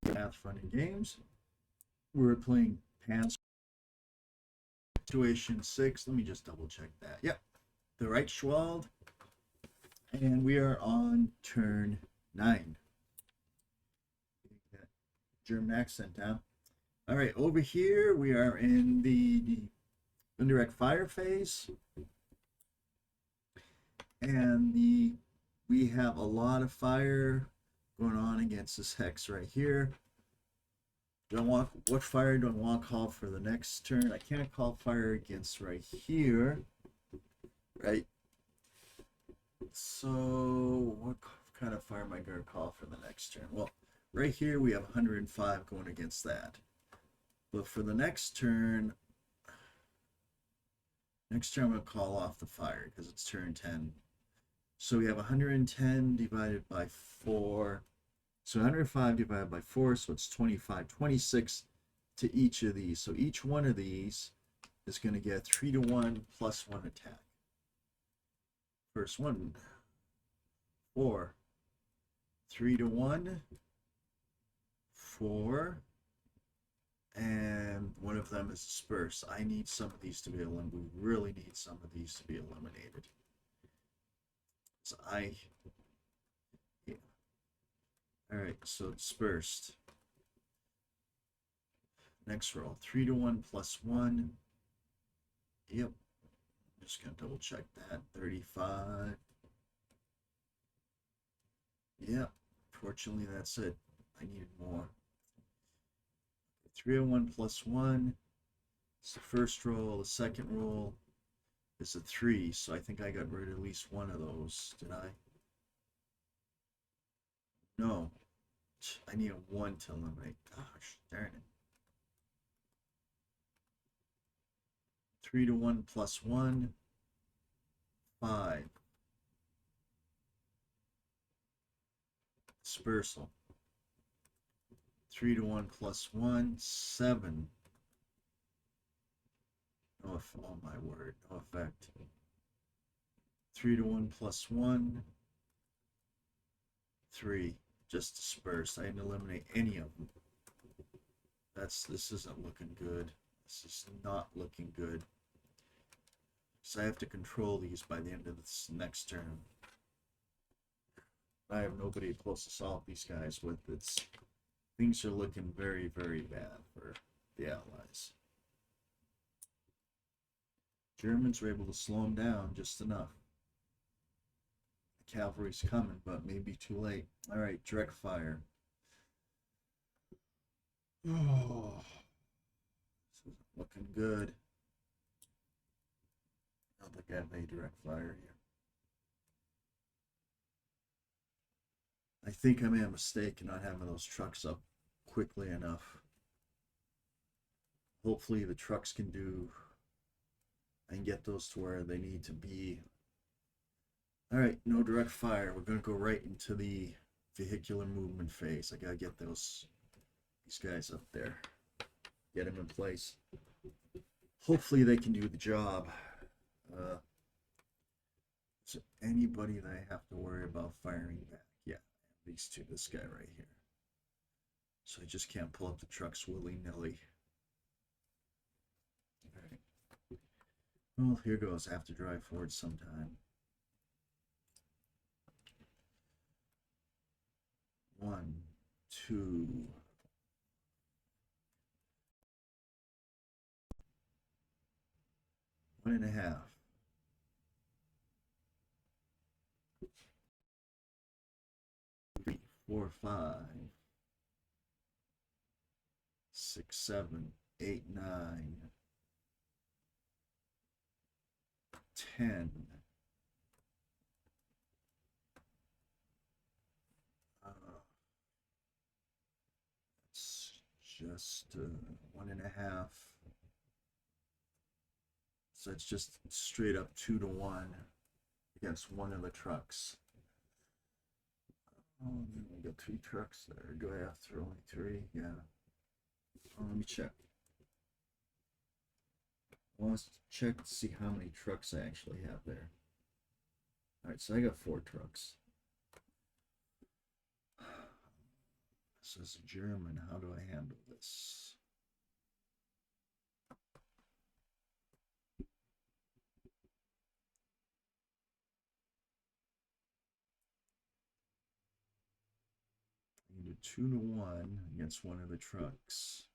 Pathfinder games. We're playing Panzer Situation 6. Let me just double check that. Yep, the Reichswald. And we are on turn 9. German accent down. All right, over here we are in the indirect fire phase. And we have a lot of fire going on against this hex right here. What fire do I want to call for the next turn? I can't call fire against right here, right? So what kind of fire am I going to call for the next turn? Well, right here we have 105 going against that. But for the next turn I'm going to call off the fire because it's turn 10. So we have 110 divided by 4. So 105 divided by 4, so it's 25, 26 to each of these. So each one of these is going to get 3 to 1 plus 1 attack. First one, 4. 3 to 1, 4. And one of them is disperse. I need some of these to be eliminated. We really need some of these to be eliminated. So yeah. Alright, so dispersed. Next roll, 3 to 1 plus 1. Yep. I'm just going to double check that. 35. Yep. Fortunately, that's it. I needed more. 301 plus 1. It's the first roll. The second roll is a 3. So I think I got rid of at least one of those. Did I? No. I need a 1 to eliminate. Gosh, darn it. 3 to 1 plus 1. 5. Dispersal. 3 to 1 plus 1. 7. Oh my word, no effect. 3 to 1 plus 1. 3. Just dispersed. I didn't eliminate any of them. This isn't looking good. This is not looking good. So I have to control these by the end of this next turn. I have nobody close to solve these guys with. Things are looking very, very bad for the Allies. Germans were able to slow them down just enough. The cavalry's coming, but maybe too late. All right, direct fire. Oh, this isn't looking good. I don't think I have any direct fire here. I think I made a mistake in not having those trucks up quickly enough. Hopefully the trucks can do and get those to where they need to be. All right, no direct fire. We're going to go right into the vehicular movement phase. I got to get these guys up there. Get them in place. Hopefully they can do the job. Is there anybody that I have to worry about firing back? Yeah, these two, this guy right here. So I just can't pull up the trucks willy-nilly. All right. Well, here goes. I have to drive forward sometime. 1, 2. One and a half. 3, 4, 5. 6, 7, 8, 9. 10. It's just 1.5. So it's just straight up 2 to 1 against one of the trucks. Oh, we got 3 trucks there. Do I have to only 3? Yeah. Oh, let me check. Well, let's check to see how many trucks I actually have there. All right, so I got 4 trucks. So as a German, how do I handle this? I can do 2-1 against one of the trucks.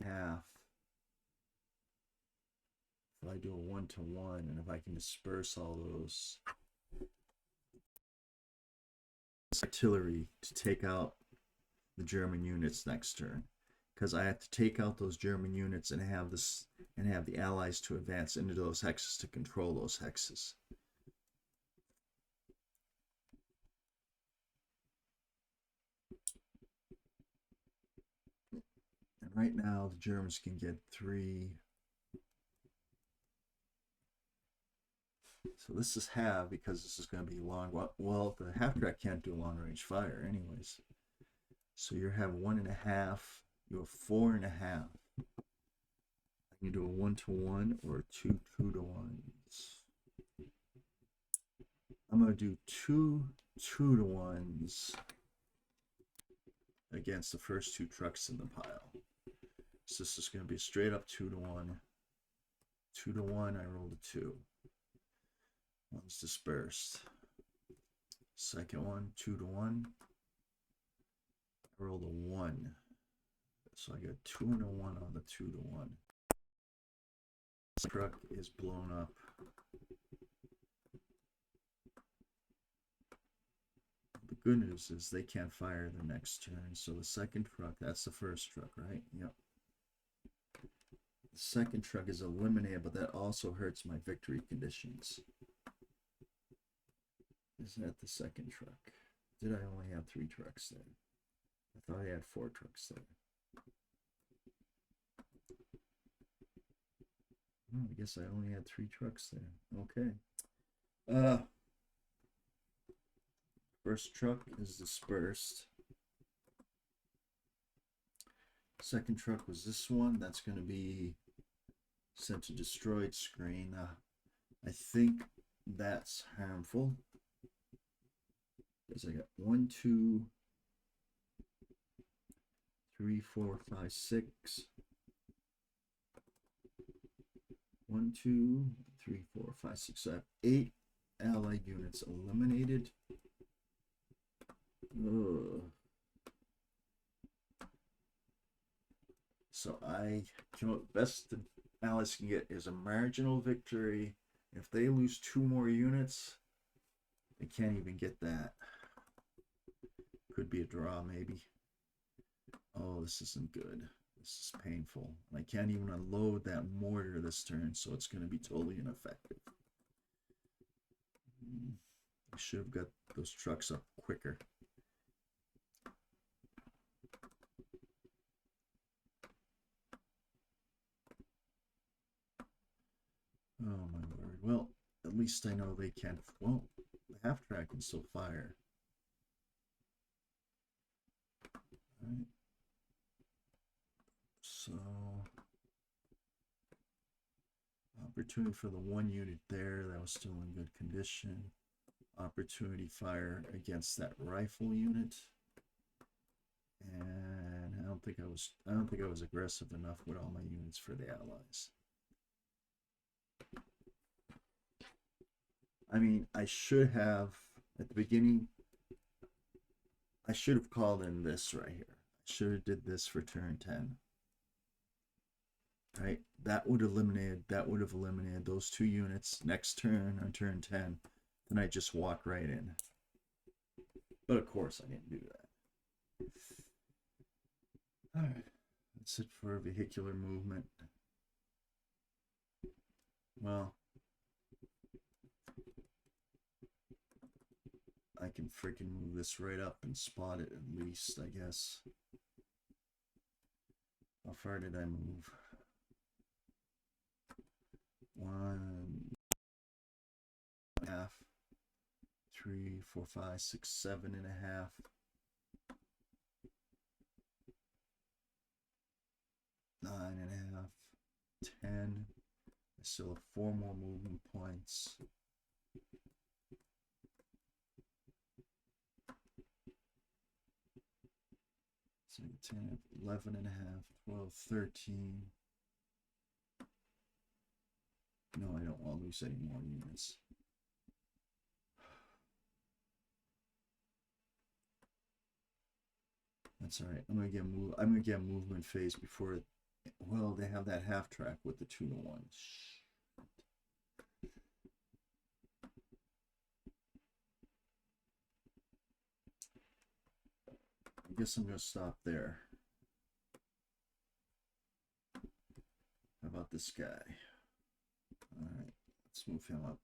Half. If I do a 1-1, and if I can disperse all those artillery to take out the German units next turn, because I have to take out those German units and have the Allies to advance into those hexes to control those hexes. And right now the Germans can get 3. So this is half because this is going to be long. Well, the half track can't do long range fire anyways. So you have 1.5. You have 4.5. You do a 1-1 or 2-2-1s. I'm going to do 2 2-1s against the first 2 trucks in the pile. So this is going to be a straight up 2-1. 2-1, I rolled a 2. One's dispersed. Second one, 2-1. I rolled a 1. So I got 2 and a 1 on the 2-1. This truck is blown up. The good news is they can't fire the next turn. So the second truck, that's the first truck, right? Yep. The second truck is eliminated, but that also hurts my victory conditions. Is that the second truck? Did I only have 3 trucks there? I thought I had 4 trucks there. Oh, I guess I only had 3 trucks there. Okay. First truck is dispersed. Second truck was this one. That's going to be sent to destroyed screen. I think that's harmful. Because I got 1, 2, 3, 4, 5, 6. 1, 2, 3, 4, 5, 6. So I have 8 allied units eliminated. Ugh. So best the Allies can get is a marginal victory. If they lose 2 more units, they can't even get that. Could be a draw, maybe. Oh, this isn't good. This is painful. I can't even unload that mortar this turn, so it's going to be totally ineffective. I should have got those trucks up quicker. Oh my lord. Well, at least I know they can't. Well, the half track can still fire. Right. So opportunity for the 1 unit there, that was still in good condition. Opportunity fire against that rifle unit. And I don't think I was aggressive enough with all my units for the Allies. I mean, I should have at the beginning, I should have called in this right here. I should have did this for turn 10. Right? That would have eliminated those 2 units next turn on turn 10. Then I just walk right in. But of course I didn't do that. Alright. That's it for vehicular movement. Well, I can freaking move this right up and spot it at least, I guess. How far did I move? 1.5, 3, 4, 5, 6, 7.5. 9.5, 10. I still have 4 more movement points. So 10, 11.5, 12, 13. No, I don't want to lose any more units. That's all right. I'm gonna get movement phase before it. Well, they have that half track with the 2 to 1. I guess I'm gonna stop there. How about this guy? All right, let's move him up.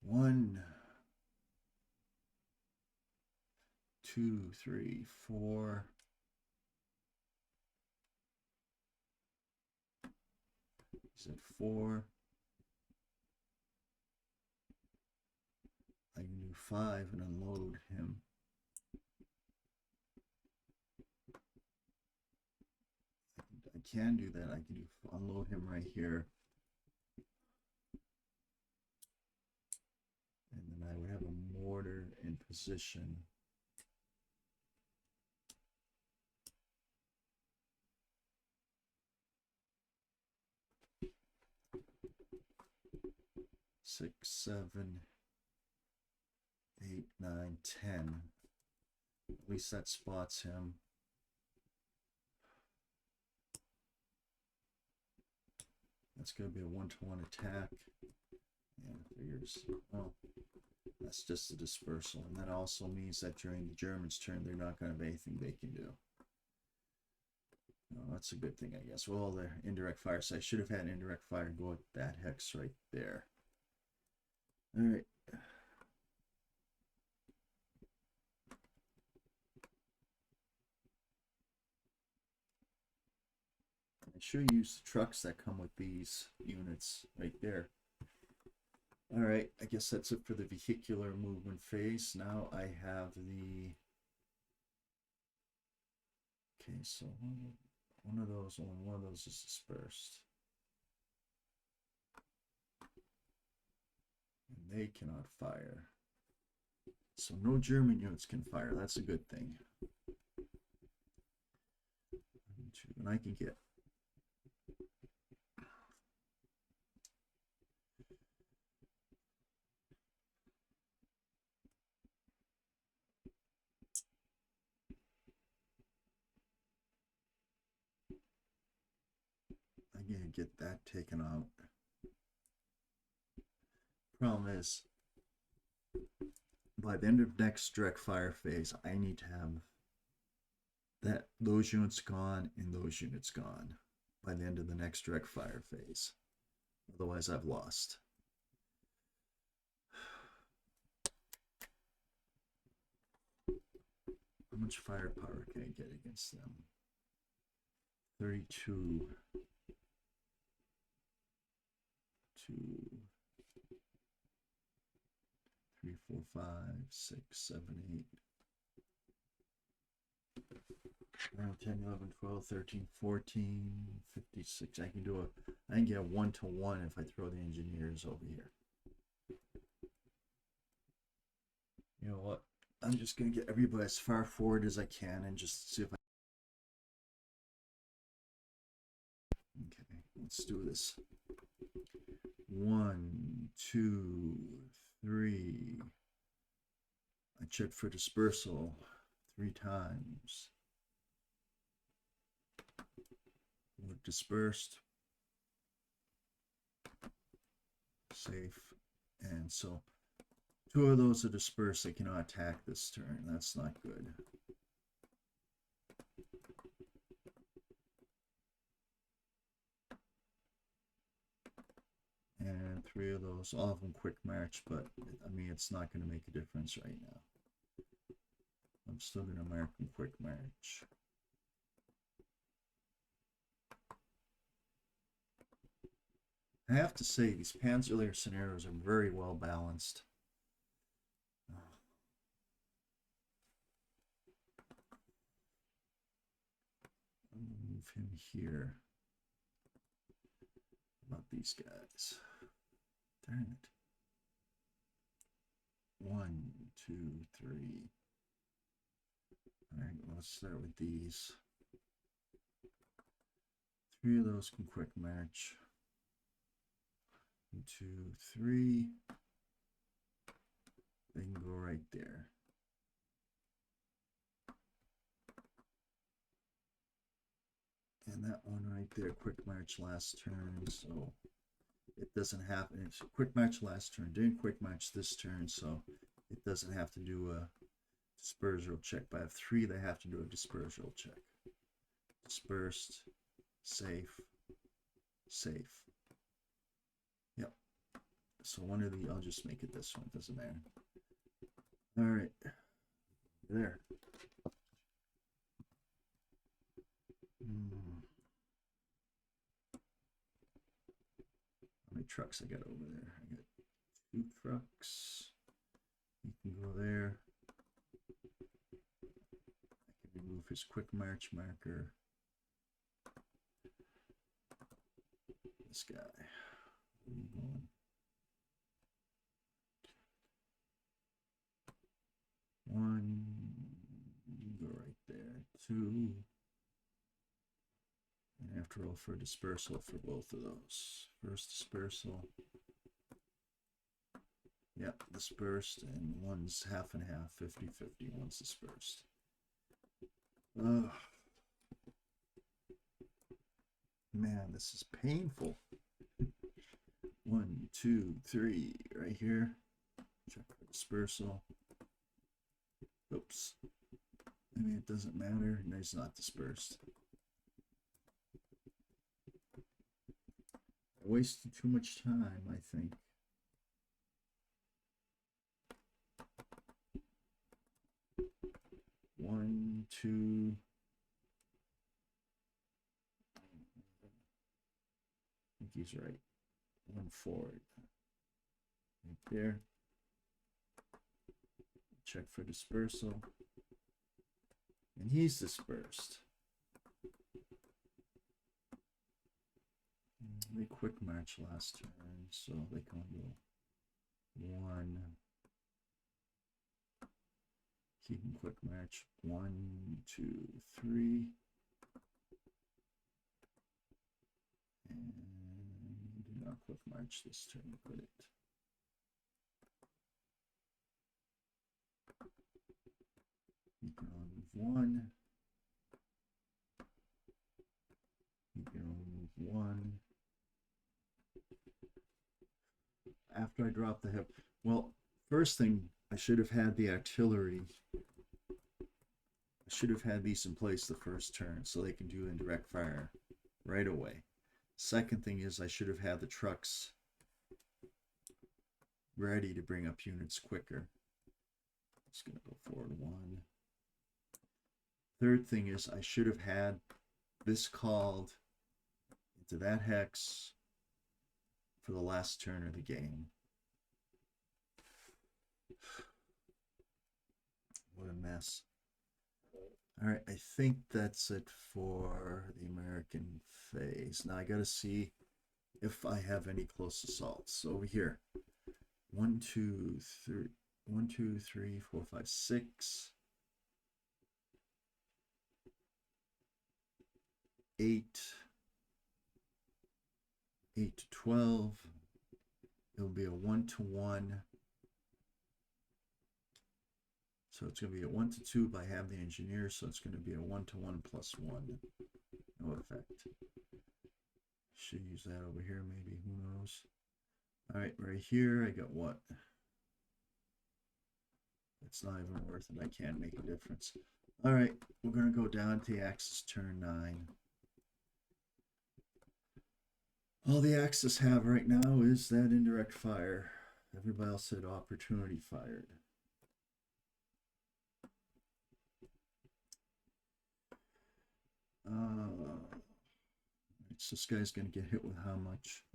1, 2, 3, 4. He's at 4. I can do 5 and unload him. I can do that. I can unload him right here. And then I would have a mortar in position. Six, 7, 8, 9, 10. At least that spots him. That's going to be a 1-to-1 attack. Yeah, figures. Well, that's just a dispersal. And that also means that during the Germans' turn, they're not going to have anything they can do. Oh, that's a good thing, I guess. Well, the indirect fire. So I should have had indirect fire go at that hex right there. All right. I should use the trucks that come with these units right there. All right, I guess that's it for the vehicular movement phase. Now I have the... Okay, so one of those is dispersed. And they cannot fire. So no German units can fire. That's a good thing. And I can get... I'm gonna get that taken out. Problem is, by the end of next direct fire phase, I need to have those units gone and those units gone by the end of the next direct fire phase. Otherwise, I've lost. How much firepower can I get against them? 32. 2, 3, 4, 5, 6, 7, 8, 9, 10, 11, 12, 13, 14, 56. I can get a 1-to-1 if I throw the engineers over here. You know what? I'm just gonna get everybody as far forward as I can and just see if I... Okay, let's do this. 1, 2, 3. I check for dispersal 3 times. We're dispersed. Safe. And so 2 of those are dispersed. They cannot attack this turn. That's not good. And 3 of those, all of them quick march, but I mean, it's not going to make a difference right now. I'm still going to mark them quick march. I have to say, these PanzerLeader scenarios are very well balanced. move him here. How about these guys? Darn it. 1, 2, 3. All right, let's start with these. 3 of those can quick march. 1, 2, 3. They can go right there. And that one right there, quick march last turn, so it doesn't happen. It's quick march last turn, didn't quick march this turn, so it doesn't have to do a dispersal check. But I have 3 that have to do a dispersal check. Dispersed, safe, safe. Yep. So one of the, I'll just make it this one, doesn't matter. All right, there. How many trucks I got over there? I got 2 trucks. You can go there. I can remove his quick march marker. This guy. Where are you going? One. Go right there. 2. And I have to roll for a dispersal for both of those. First dispersal. Yep, dispersed, and one's half and half, 50-50, one's dispersed. Ugh. Man, this is painful. 1, 2, 3, right here. Check for dispersal. Oops. I mean, it doesn't matter. No, it's not dispersed. I wasted too much time, I think. One, 2. I think he's right. 1 forward. Right there. Check for dispersal. And he's dispersed. They quick march last turn, so they can go 1. He can quick march 1, 2, 3. And do not quick march this turn, put it. You can only move 1. You can only move 1. After I drop the hip, well, first thing, I should have had the artillery. I should have had these in place the first turn so they can do indirect fire right away. Second thing is I should have had the trucks ready to bring up units quicker. Just gonna go forward 1. Third thing is I should have had this called into that hex for the last turn of the game. What a mess. All right, I think that's it for the American phase. Now I got to see if I have any close assaults. Over here, 1, 2, 3, 1, 2, 3, 4, 5, 6, 8, 8 to 12. It'll be a 1-to-1. So it's going to be a 1-to-2 by having the engineer. So it's going to be a 1-to-1 plus 1. No effect. Should use that over here, maybe. Who knows? All right, right here, I got what? It's not even worth it. I can't make a difference. All right, we're going to go down to the Axis turn 9. All the Axis have right now is that indirect fire. Everybody else said opportunity fired. So this guy's going to get hit with how much?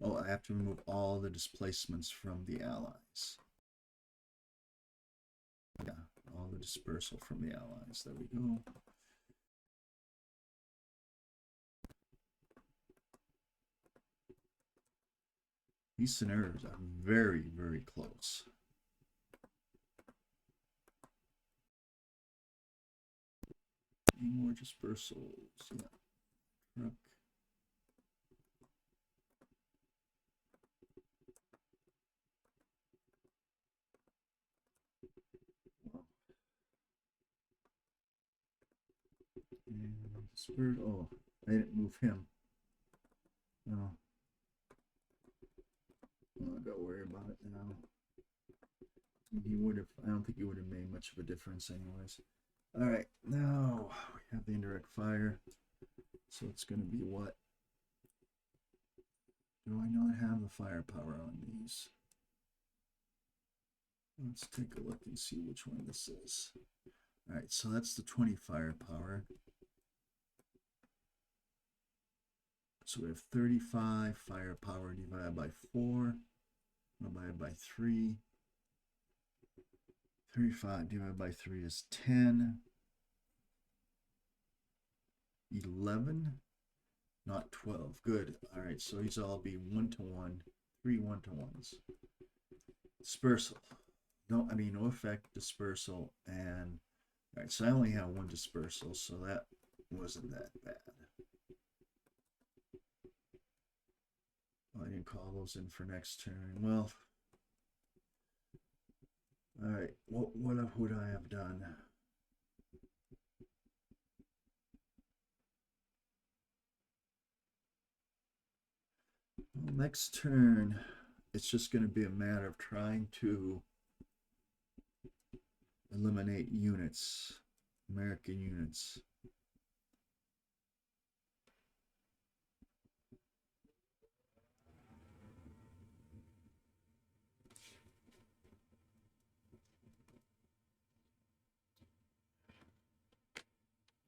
Oh, I have to remove all the displacements from the allies. Yeah, all the dispersal from the allies. There we go. These scenarios are very, very close. Any more dispersals? Yeah. Truck. And disperse. Oh, I didn't move him. No. Oh, I gotta worry about it now. He would have. I don't think he would have made much of a difference, anyways. All right, now we have the indirect fire. So it's going to be what? Do I not have the firepower on these? Let's take a look and see which one this is. All right, so that's the 20 firepower. So we have 35 firepower divided by 4, divided by 3. 35 divided by 3 is 10. 11, not 12. Good. All right, so these all be 1-to-1, 3 1-to-1s. Dispersal. No effect, dispersal, and all right, so I only have one dispersal, so that wasn't that bad. Oh, I didn't call those in for next turn. Well, all right, what would I have done? Well, next turn, it's just going to be a matter of trying to eliminate units, American units.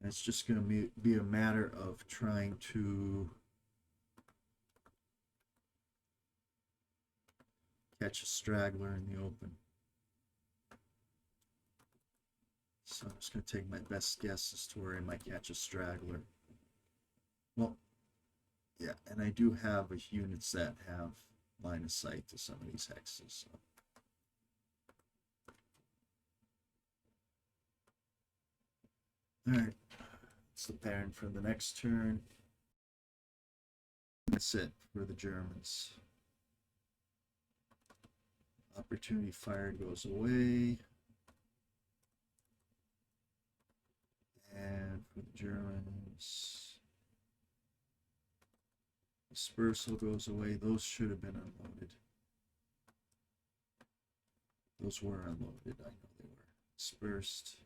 It's just going to be a matter of trying to catch a straggler in the open. So I'm just going to take my best guess as to where I might catch a straggler. Well, yeah, and I do have units that have line of sight to some of these hexes. So. All right, that's the pattern for the next turn. That's it for the Germans. Opportunity fire goes away. And for the Germans, dispersal goes away. Those should have been unloaded. Those were unloaded. I know they were. Dispersed.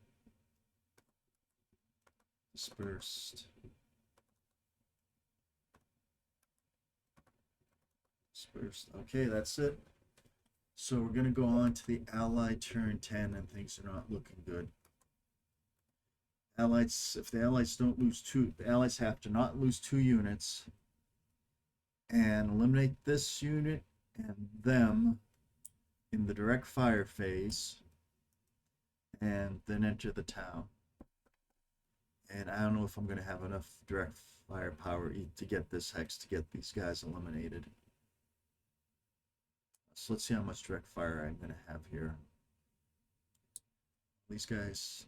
Dispersed. Dispersed. Okay, that's it. So we're going to go on to the Allied turn 10, and things are not looking good. Allies, if the Allies don't lose two, the Allies have to not lose 2 units and eliminate this unit and them in the direct fire phase, and then enter the town. And I don't know if I'm going to have enough direct firepower to get this hex, to get these guys eliminated. So let's see how much direct fire I'm going to have here. These guys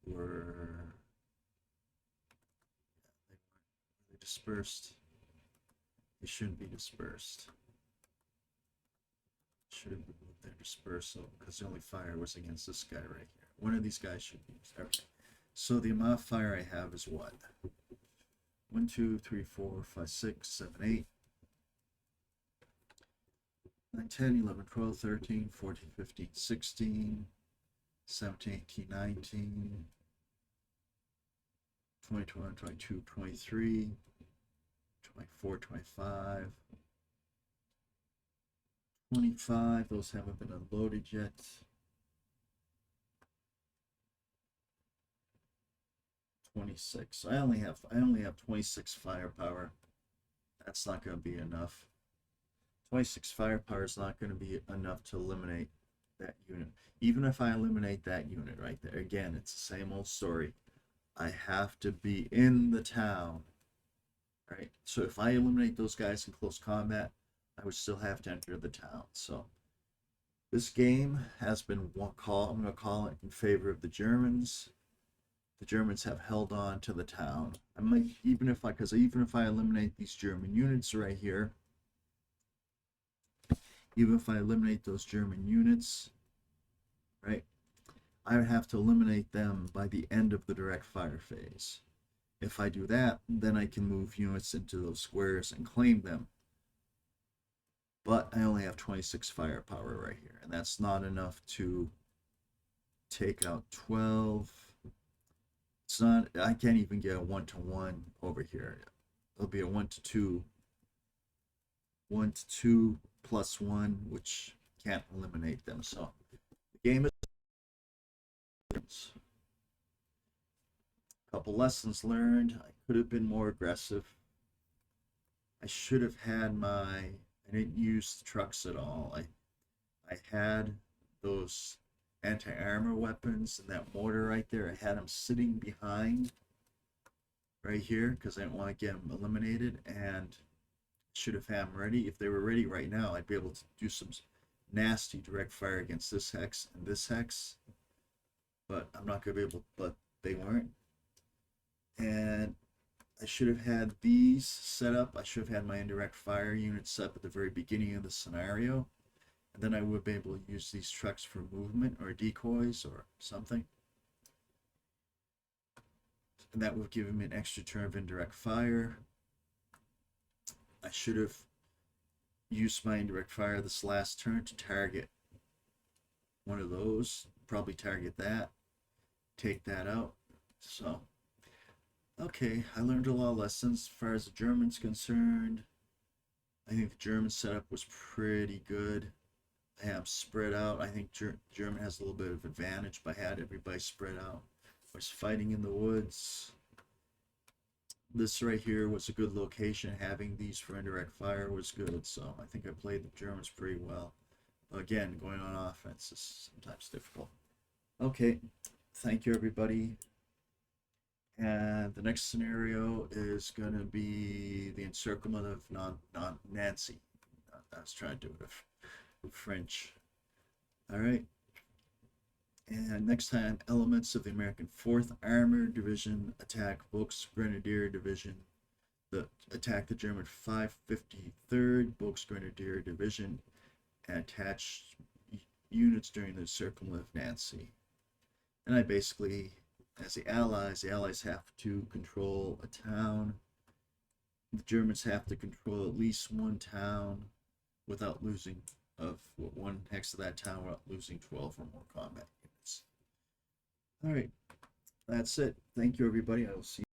were they dispersed. They shouldn't be dispersed. Should have been with their dispersal, because the only fire was against this guy right here. One of these guys should be. Okay. So the amount of fire I have is what? 1, 2, 3, 4, 5, 6, 7, 8. 9, 10, 11, 12, 13, 14, 15, 16, 17, 18, 19, 20, 21, 22, 23, 24, 25, 25. Those haven't been unloaded yet. I only have 26 firepower. That's not going to be enough. 26 firepower is not going to be enough to eliminate that unit. Even if I eliminate that unit right there, again, it's the same old story. I have to be in the town, right? So if I eliminate those guys in close combat, I would still have to enter the town. So this game has been I'm going to call it in favor of the Germans. The Germans have held on to the town. I might, because even if I eliminate these German units right here, even if I eliminate those German units, right, I would have to eliminate them by the end of the direct fire phase. If I do that, then I can move units into those squares and claim them. But I only have 26 firepower right here, and that's not enough to take out 12. It's not, I can't even get a 1-to-1 over here. It'll be a 1-to-2, 1-to-2 plus 1, which can't eliminate them. So the game is a couple lessons learned. I could have been more aggressive. I should have had I didn't use the trucks at all. I had those anti-armor weapons and that mortar right there. I had them sitting behind right here because I didn't want to get them eliminated, and should have had them ready. If they were ready right now, I'd be able to do some nasty direct fire against this hex and this hex, but I'm not going to be able, but they weren't. And I should have had these set up. I should have had my indirect fire unit set up at the very beginning of the scenario. And then I would be able to use these trucks for movement or decoys or something. And that would give him an extra turn of indirect fire. I should have used my indirect fire this last turn to target one of those. Probably target that. Take that out. So, okay, I learned a lot of lessons as far as the Germans concerned. I think the German setup was pretty good. I have spread out. I think German has a little bit of advantage by had everybody spread out. I was fighting in the woods. This right here was a good location. Having these for indirect fire was good. So I think I played the Germans pretty well. Again, going on offense is sometimes difficult. Okay, thank you everybody. And the next scenario is going to be the encirclement of Nancy. I was trying to do it with French. All right. And next time, elements of the American 4th Armored Division attack Volksgrenadier Division. Attack the German 553rd Volksgrenadier Division and attach units during the encirclement of Nancy. And I basically, as the Allies have to control a town. The Germans have to control at least one town without losing one hex of that town without losing 12 or more combat units. All right, that's it. Thank you, everybody. I will see you.